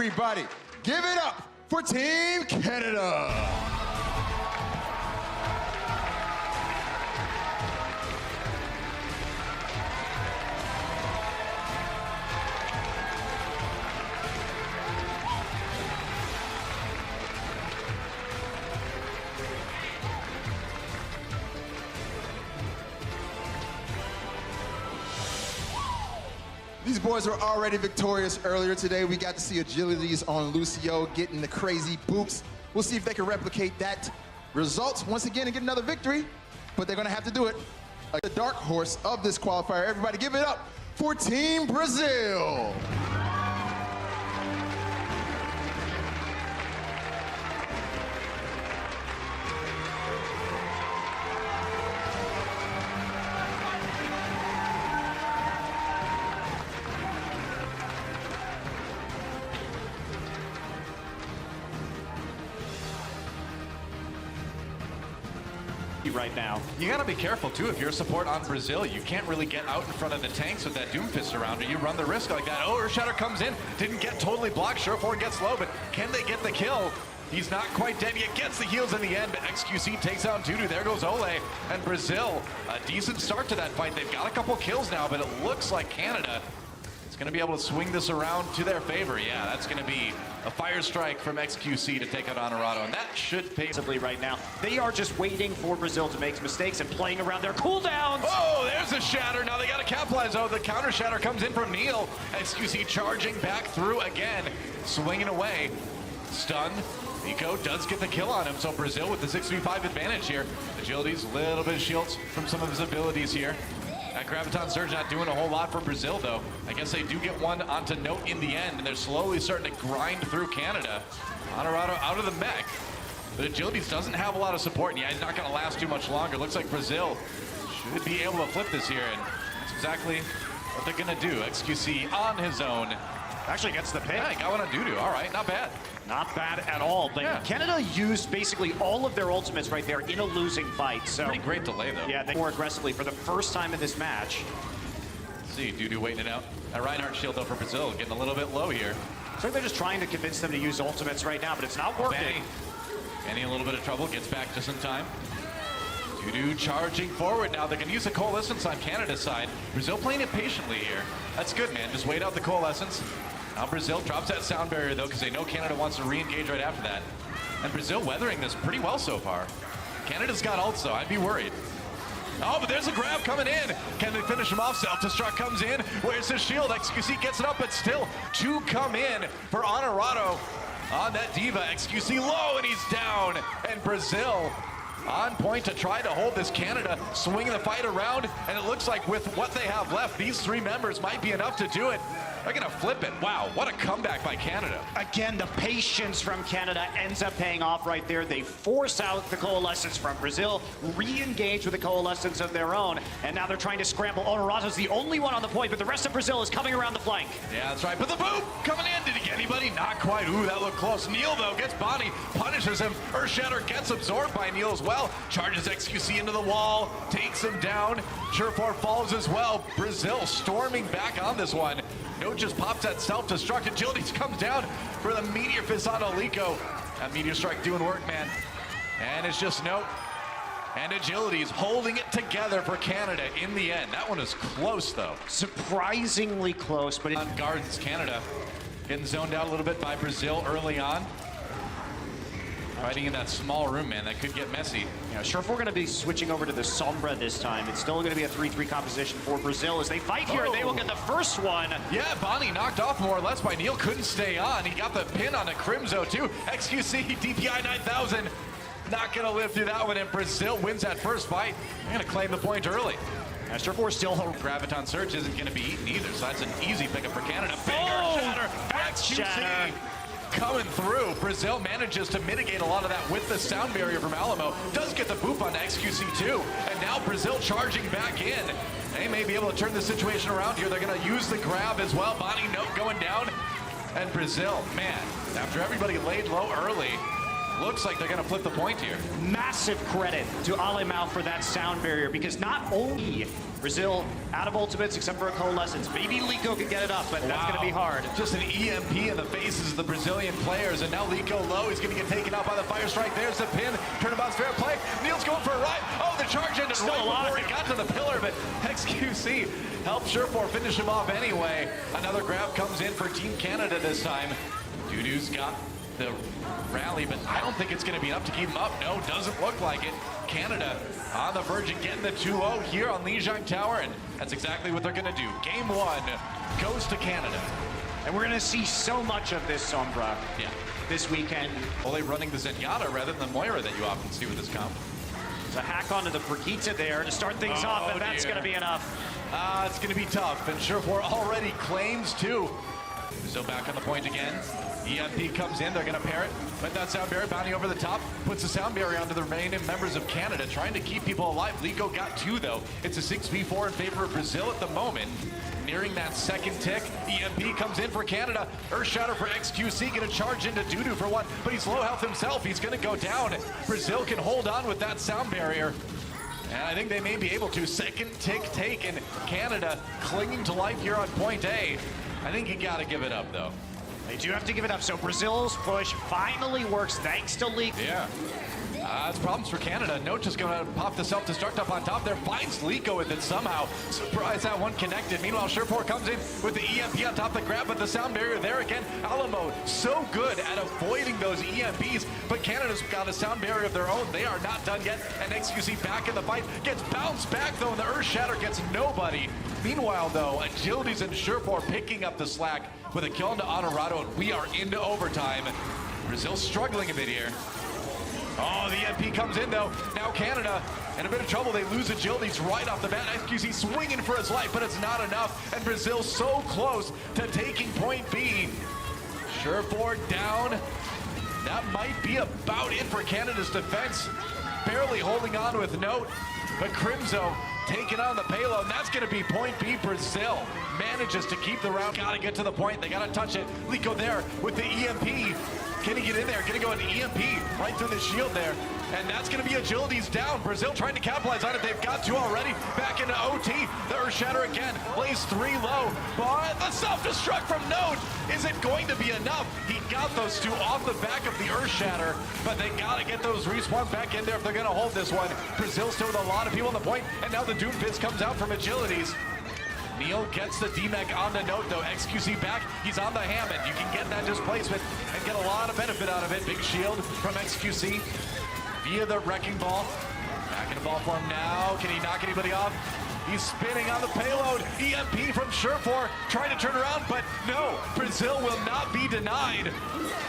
Everybody, give it up for Team Canada. These boys were already victorious earlier today. We got to see agilities on Lucio getting the crazy boops. We'll see if they can replicate that result once again and get another victory, but they're gonna have to do it. The dark horse of this qualifier. Everybody give it up for Team Brazil. Right now. You gotta be careful too if you're a support on Brazil. You can't really get out in front of the tanks with that Doomfist around or you run the risk like that. Oh, Earthshatter comes in, didn't get totally blocked. Surefour gets low, but can they get the kill? He's not quite dead yet, gets the heals in the end, but XQC takes out Dudu. There goes Ole, and Brazil, a decent start to that fight. They've got a couple kills now, but it looks like Canada is gonna be able to swing this around to their favor. Yeah, that's gonna be a fire strike from XQC to take out Honorado, and that should pay. Right now, they are just waiting for Brazil to make mistakes and playing around their cooldowns. Oh, there's a shatter. Now they got to capitalize. Oh, the counter shatter comes in from Neil. XQC charging back through again, swinging away. Stun. Nico does get the kill on him, so Brazil with the 6v5 advantage here. Agility's a little bit of shields from some of his abilities here. That Graviton Surge not doing a whole lot for Brazil, though. I guess they do get one onto Note in the end, and they're slowly starting to grind through Canada. Honorado out of the mech, but Agilities doesn't have a lot of support, and yeah, he's not going to last too much longer. Looks like Brazil should be able to flip this here, and that's exactly what they're going to do. XQC on his own. Actually gets the pick. Yeah, he got one on Dudu. All right, not bad. Not bad at all, but yeah. Canada used basically all of their ultimates right there in a losing fight. So pretty great delay, though. Yeah, they more aggressively for the first time in this match. Let's see, Dudu waiting it out. That Reinhardt shield, though, for Brazil, getting a little bit low here. So they're just trying to convince them to use ultimates right now, but it's not working. Benny in a little bit of trouble, gets back just in time. Dudu charging forward now. They can use the Coalescence on Canada's side. Brazil playing it patiently here. That's good, man. Just wait out the Coalescence. Now Brazil drops that sound barrier, though, because they know Canada wants to re-engage right after that. And Brazil weathering this pretty well so far. Canada's got ults, though. I'd be worried. Oh, but there's a grab coming in. Can they finish him off? Self-destruct comes in. Where's his shield? XQC gets it up, but still two come in for Honorado on that Diva. XQC low, and he's down. And Brazil on point to try to hold this Canada, swinging the fight around. And it looks like with what they have left, these three members might be enough to do it. They're gonna flip it. Wow, what a comeback by Canada. Again, the patience from Canada ends up paying off right there. They force out the Coalescence from Brazil, re-engage with the Coalescence of their own, and now they're trying to scramble. Honorado's the only one on the point, but the rest of Brazil is coming around the flank. Yeah, that's right, but the boop coming in. Did he get anybody? Not quite. Ooh, that looked close. Neil, though, gets Bonnie, punishes him. Earthshatter gets absorbed by Neil as well. Charges XQC into the wall, takes him down. Surefour falls as well. Brazil storming back on this one. Note just pops that self-destruct. Agility comes down for the Meteor Fist on Oliko. That Meteor Strike doing work, man. And it's just Note and Agility's holding it together for Canada in the end. That one is close, though. Surprisingly close, but on guards, Canada getting zoned out a little bit by Brazil early on. Fighting in that small room, man, that could get messy. Yeah, Surefour going to be switching over to the Sombra this time. It's still going to be a 3-3 composition for Brazil as they fight here. They will get the first one. Yeah, Bonnie knocked off more or less by Neil. Couldn't stay on. He got the pin on a Crimzo, too. XQC, DPI 9000. Not going to live through that one, and Brazil wins that first fight. They're going to claim the point early. Surefour still home. Graviton Surge isn't going to be eaten either, so that's an easy pickup for Canada. Big shatter. XQC coming through. Brazil manages to mitigate a lot of that with the sound barrier from Alamo. Does get the boop on XQC too. And now Brazil charging back in. They may be able to turn the situation around here. They're going to use the grab as well. Bonnie Note going down. And Brazil, man, after everybody laid low early, Looks like they're going to flip the point here. Massive credit to Alemão for that sound barrier, because not only Brazil out of ultimates except for a coalescence. Maybe Lico could get it up, but that's going to be hard. Just an EMP in the faces of the Brazilian players, and now Lico low. He's going to get taken out by the fire strike. There's the pin. Turnabout's fair play. Neil's going for a ride. Oh, the charge ended right before he got to the pillar, but XQC helped Surefour finish him off anyway. Another grab comes in for Team Canada this time. Dudu's got the rally, but I don't think it's going to be enough to keep him up. No, doesn't look like it. Canada on the verge of getting the 2-0 here on Lijiang Tower, and that's exactly what they're going to do. Game 1 goes to Canada. And we're going to see so much of this Sombra this weekend. Only running the Zenyatta rather than the Moira that you often see with this comp. There's a hack onto the Brigitte there to start things off, and that's going to be enough. It's going to be tough, and Surefour already claims 2. So back on the point again. EMP comes in, they're going to pair it with that sound barrier, bounding over the top, puts the sound barrier onto the remaining members of Canada, trying to keep people alive. Lico got 2 though. It's a 6v4 in favor of Brazil at the moment. Nearing that second tick, EMP comes in for Canada. Earthshatter for XQC, going to charge into Dudu for 1, but he's low health himself. He's going to go down. Brazil can hold on with that sound barrier. And I think they may be able to. Second tick taken. Canada clinging to life here on point A. I think you got to give it up though. They do have to give it up. So Brazil's push finally works thanks to Lico. Yeah. It's problems for Canada. Note just going to pop the self-destruct up on top there. Finds Lico with it somehow. Surprise that one connected. Meanwhile, Surefour comes in with the EMP on top of the grab, but the sound barrier there again. Alemão so good at avoiding those EMPs, but Canada's got a sound barrier of their own. They are not done yet, and XQC back in the fight. Gets bounced back though, and the Earthshatter gets nobody. Meanwhile though, Agilities and Surefour picking up the slack with a kill into Honorado, and we are into overtime. Brazil struggling a bit here. Oh, the EMP comes in though. Now Canada in a bit of trouble. They lose Agilities right off the bat. XQC swinging for his life, but it's not enough. And Brazil so close to taking point B. Surefour down. That might be about it for Canada's defense. Barely holding on with Note, but Crimzo taking on the payload. And that's going to be point B. Brazil manages to keep the round. Got to get to the point. They got to touch it. Lico there with the EMP. Can he get in there? Going to go into EMP right through the shield there. And that's going to be Agilities down. Brazil trying to capitalize on it. They've got 2 already. Back into OT. The Earthshatter again. Lays 3 low. But the self-destruct from Note. Is it going to be enough? He got those 2 off the back of the Earthshatter. But they got to get those respawns back in there if they're going to hold this one. Brazil still with a lot of people on the point. And now the Doom Fist comes out from Agilities. Neil gets the D-Mech on the Note though. XQC back, he's on the Hammond. You can get that displacement and get a lot of benefit out of it. Big shield from XQC via the Wrecking Ball. Back in the ball form now. Can he knock anybody off? He's spinning on the payload. EMP from Surefour trying to turn around, but no, Brazil will not be denied.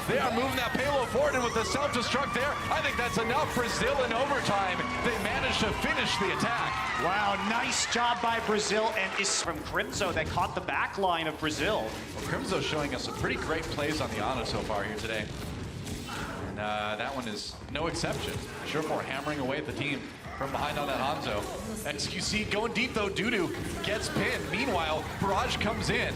They are moving that payload forward, and with the self-destruct there, I think that's enough. Brazil in overtime. They managed to finish the attack. Wow, nice job by Brazil, and it's from Crimzo that caught the back line of Brazil. Well, Crimzo showing us some pretty great plays on the Ana so far here today. And that one is no exception. Surefour hammering away at the team from behind on that Hanzo. XQC going deep though. Dudu gets pinned. Meanwhile, Barrage comes in.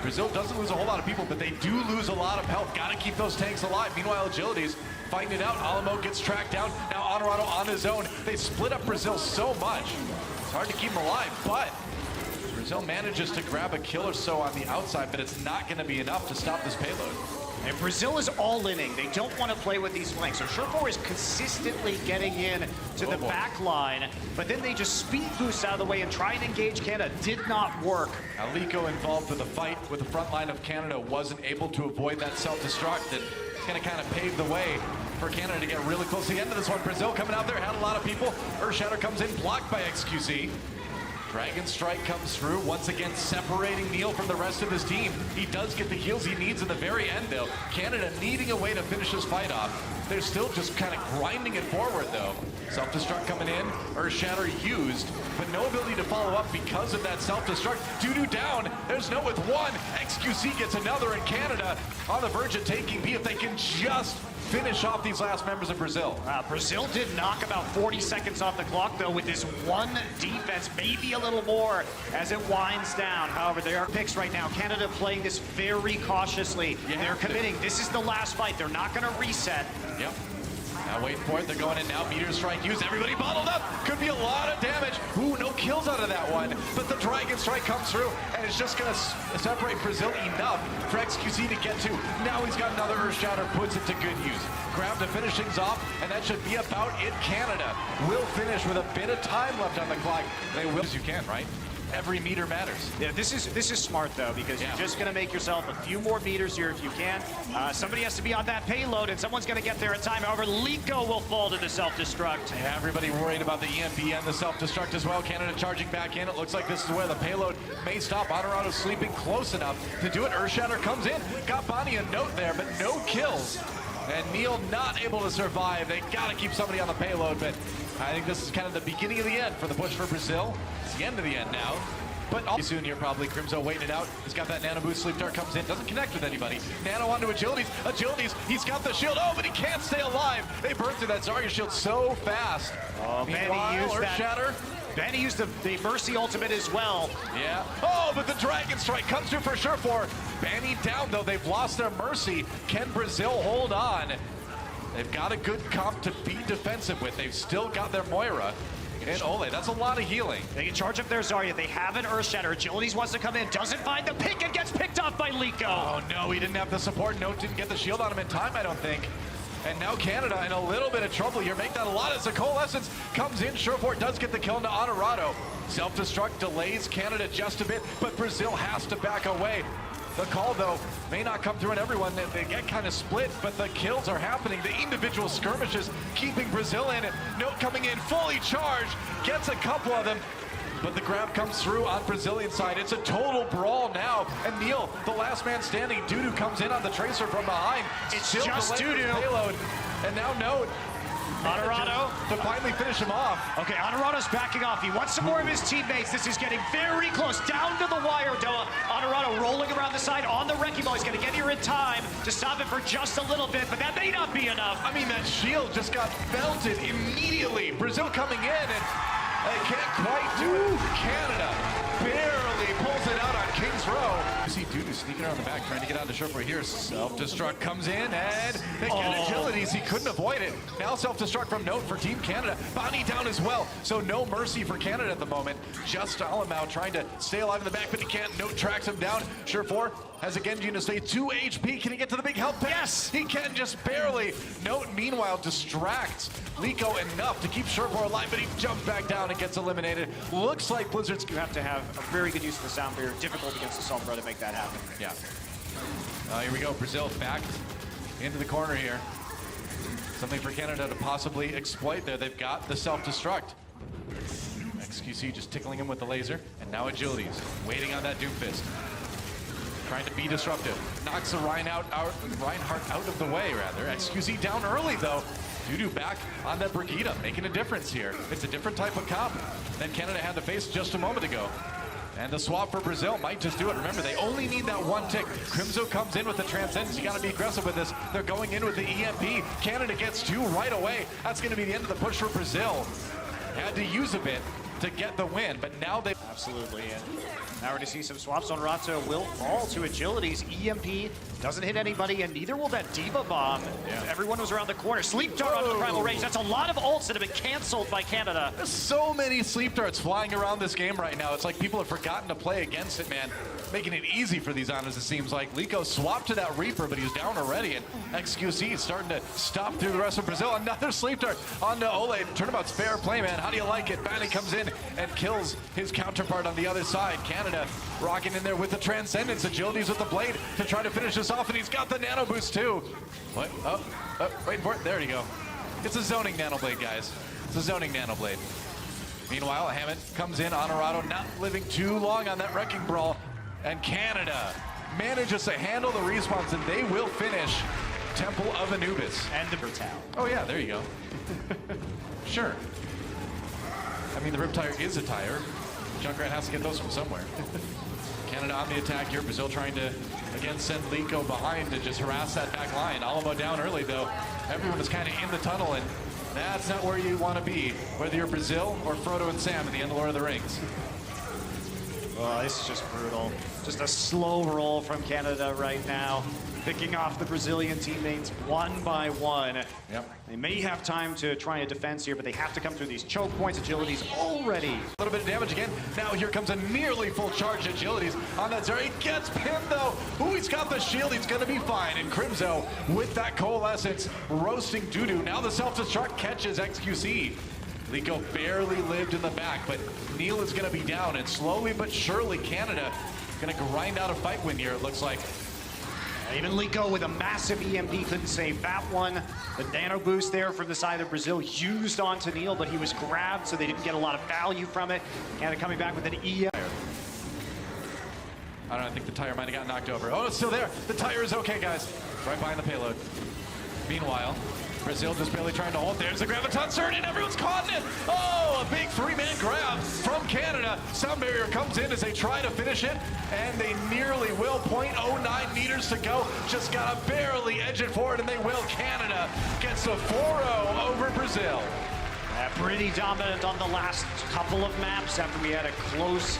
Brazil doesn't lose a whole lot of people, but they do lose a lot of health. Got to keep those tanks alive. Meanwhile, Agilities fighting it out. Alemão gets tracked down. Now Honorado on his own. They split up Brazil so much. It's hard to keep them alive, but Brazil manages to grab a kill or so on the outside, but it's not going to be enough to stop this payload. And Brazil is all-inning. They don't want to play with these flanks. So Surefour is consistently getting in to the back line, but then they just speed boost out of the way and try and engage Canada. Did not work. Now Lico involved with the fight with the front line of Canada wasn't able to avoid that self-destruct. It's going to kind of pave the way for Canada to get really close to the end of this one. Brazil coming out there, had a lot of people. Earthshatter comes in, blocked by XQC. Dragon Strike comes through, once again separating Neil from the rest of his team. He does get the heals he needs in the very end though. Canada needing a way to finish this fight off. They're still just kind of grinding it forward though. Self-destruct coming in, Earthshatter used, but no ability to follow up because of that self-destruct. Dudu down, there's no with 1. XQC gets another, and Canada on the verge of taking B if they can just finish off these last members of Brazil. Brazil did knock about 40 seconds off the clock, though, with this 1 defense, maybe a little more as it winds down. However, there are picks right now. Canada playing this very cautiously. They're committing. This is the last fight. They're not going to reset. Yep. Now waiting for it. They're going in now. Meteor Strike used. Everybody bottled up. Could be a lot of damage. Ooh, no kills out of that one. But the Dragon Strike comes through, and it's just going to separate Brazil enough for XQC to get to. Now he's got another Earth Shatter, puts it to good use. Grab to finish things off, and that should be about it. Canada will finish with a bit of time left on the clock. They will, as you can, right? Every meter matters. Yeah, this is smart though, because you're just going to make yourself a few more meters here if you can. Somebody has to be on that payload, and someone's going to get there in time. However, Liko will fall to the self-destruct. Yeah, everybody worried about the EMP and the self-destruct as well. Canada charging back in. It looks like this is where the payload may stop. Honorado sleeping close enough to do it. Earthshatter comes in. Got Bonnie a note there, but no kills. And Neil not able to survive. They got to keep somebody on the payload, but I think this is kind of the beginning of the end for the push for Brazil. It's the end of the end now. But soon here probably. Crimzo waiting it out. He's got that nano boost. Sleep Dart comes in. Doesn't connect with anybody. Nano onto Agilities. Agilities. He's got the shield. Oh, but he can't stay alive. They burn through that Zarya shield so fast. Oh, Benny used that. Shatter. Benny used the Mercy ultimate as well. Yeah. Oh, but the Dragon Strike comes through for sure for Benny down, though. They've lost their Mercy. Can Brazil hold on? They've got a good comp to be defensive with. They've still got their Moira. And Ole, that's a lot of healing. They can charge up their Zarya. They have an Earth Shatter. Agilities wants to come in. Doesn't find the pick and gets picked off by Liko. Oh, no, he didn't have the support. No, didn't get the shield on him in time, I don't think. And now Canada in a little bit of trouble here. Make that a lot as the Coalescence comes in. Surefort does get the kill into Honorado. Self-destruct delays Canada just a bit, but Brazil has to back away. The call, though, may not come through on everyone. They get kind of split, but the kills are happening. The individual skirmishes keeping Brazil in it. Note coming in, fully charged, gets a couple of them, but the grab comes through on Brazilian side. It's a total brawl now, and Neil, the last man standing. Dudu comes in on the Tracer from behind. It's still just Dudu. Payload, and now Note. Honorado to finally finish him off. Okay, Honorado's backing off. He wants some more of his teammates. This is getting very close, down to the wire. Honorado rolling around the side on the wrecking ball. He's going to get here in time to stop it for just a little bit, but that may not be enough. I mean, that shield just got belted immediately. Brazil coming in, and they can't quite do it. Canada barely pulls it out on Kings Row. You see Dudu sneaking around the back, trying to get onto Surefort here. Self-destruct comes in, and they get Agilities. He couldn't avoid it. Now self-destruct from Note for Team Canada. Bonnie down as well, so no mercy for Canada at the moment. Just Alamau trying to stay alive in the back, but he can't. Note tracks him down. Surefort has a Genji to stay 2 HP. Can he get to the big health pack? Yes! He can, just barely. Note, meanwhile, distracts Liko enough to keep Surefort alive, but he jumps back down and gets eliminated. Looks like Blizzard's... You have to have a very good use of the sound barrier. Difficult against the Sombra to make that happen. Yeah. Here we go. Brazil back into the corner here. Something for Canada to possibly exploit there. They've got the self-destruct. XQC just tickling him with the laser. And now Agilities, waiting on that Doomfist. Trying to be disruptive. Knocks the Reinhardt out of the way, rather. XQC down early, though. Dudu back on that Brigitte, making a difference here. It's a different type of comp than Canada had to face just a moment ago. And the swap for Brazil might just do it. Remember, they only need that one tick. Crimzo comes in with the Transcendence. You got to be aggressive with this. They're going in with the EMP. Canada gets 2 right away. That's going to be the end of the push for Brazil. Had to use a bit to get the win, but now they... Absolutely, and now we're going to see some swaps on Rato will fall to Agilities. EMP doesn't hit anybody, and neither will that Diva Bomb. Yeah. Everyone was around the corner. Sleep Dart onto the Primal Rage. That's a lot of ults that have been canceled by Canada. There's so many Sleep Darts flying around this game right now. It's like people have forgotten to play against it, man. Making it easy for these Anas, it seems like. Liko swapped to that Reaper, but he's down already, and XQC is starting to stop through the rest of Brazil. Another Sleep Dart onto Ole. Turnabout's fair play, man. How do you like it? Banny comes in and kills his counterpart on the other side. Canada rocking in there with the Transcendence. Agilities with the blade to try to finish this off, and he's got the nano boost too. What? Oh, wait for it. There you go. It's a zoning nano blade, guys. It's a zoning nano blade. Meanwhile, Hammett comes in. Honorado not living too long on that wrecking brawl, and Canada manages to handle the respawns, and they will finish Temple of Anubis. And the Riptile. Oh yeah, there you go. Sure. I mean, the Riptire is a tire. Junkrat has to get those from somewhere. Canada on the attack here. Brazil trying to, again, send Liko behind to just harass that back line. Alamo down early, though. Everyone is kind of in the tunnel, and that's not where you want to be, whether you're Brazil or Frodo and Sam in the end of Lord of the Rings. Oh, this is just brutal. Just a slow roll from Canada right now. picking off the Brazilian teammates one by one. Yep. They may have time to try a defense here, but they have to come through these choke points. Agility's already. A little bit of damage again. Now here comes a nearly full charge Agilities on that Zeri. He gets pinned though. Ooh, he's got the shield. He's going to be fine. And Crimzo with that Coalescence roasting Dudu. Now the self-destruct catches XQC. Lico barely lived in the back, but Neil is going to be down. And slowly but surely Canada going to grind out a fight win here, it looks like. Even Lico with a massive EMP couldn't save that one. The nano boost there from the side of Brazil used onto Neil, but he was grabbed, so they didn't get a lot of value from it. Canada coming back with an EM. I don't know, I think the tire might have gotten knocked over. Oh, it's still there. The tire is okay, guys. Right behind the payload. Meanwhile, Brazil just barely trying to hold. There's the graviton surge, and everyone's caught in it. Oh, a big three-man grab from Canada. Sound barrier comes in as they try to finish it, and they nearly will. 0.09 meters to go. Just got to barely edge it forward, and they will. Canada gets a 4-0 over Brazil. Pretty dominant on the last couple of maps after we had a close